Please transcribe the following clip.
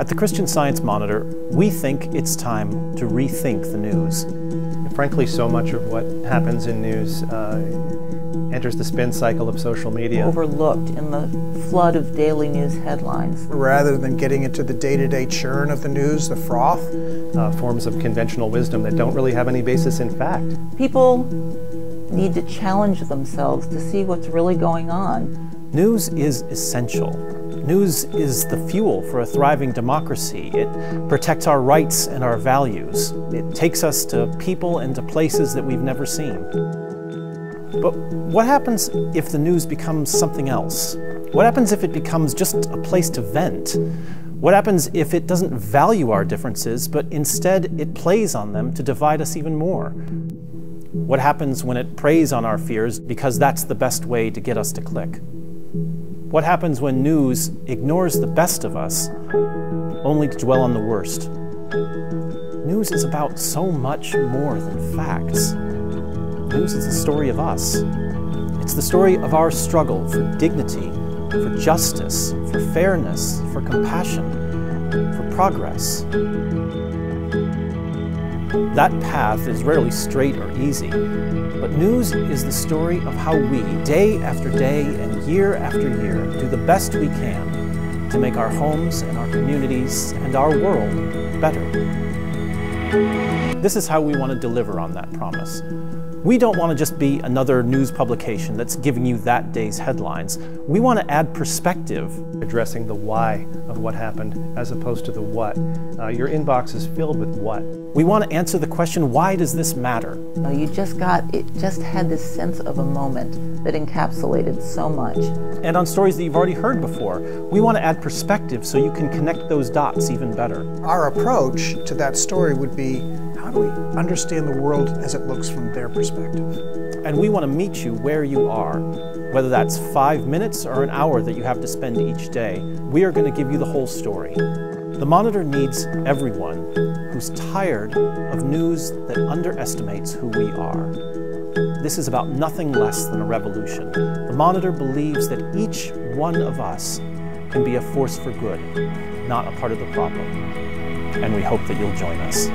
At the Christian Science Monitor, we think it's time to rethink the news. Frankly, so much of what happens in news enters the spin cycle of social media. Overlooked in the flood of daily news headlines. Rather than getting into the day-to-day churn of the news, the froth. Forms of conventional wisdom that don't really have any basis in fact. People need to challenge themselves to see what's really going on. News is essential. News is the fuel for a thriving democracy. It protects our rights and our values. It takes us to people and to places that we've never seen. But what happens if the news becomes something else? What happens if it becomes just a place to vent? What happens if it doesn't value our differences, but instead it plays on them to divide us even more? What happens when it preys on our fears because that's the best way to get us to click? What happens when news ignores the best of us, only to dwell on the worst? News is about so much more than facts. News is the story of us. It's the story of our struggle for dignity, for justice, for fairness, for compassion, for progress. That path is rarely straight or easy, but news is the story of how we, day after day and year after year, do the best we can to make our homes and our communities and our world better. This is how we want to deliver on that promise. We don't want to just be another news publication that's giving you that day's headlines. We want to add perspective. Addressing the why of what happened as opposed to the what. Your inbox is filled with what. We want to answer the question, why does this matter? It just had this sense of a moment that encapsulated so much. And on stories that you've already heard before, we want to add perspective so you can connect those dots even better. Our approach to that story would be, how do we understand the world as it looks from their perspective? And we want to meet you where you are. Whether that's 5 minutes or an hour that you have to spend each day, we are going to give you the whole story. The Monitor needs everyone who's tired of news that underestimates who we are. This is about nothing less than a revolution. The Monitor believes that each one of us can be a force for good, not a part of the problem. And we hope that you'll join us.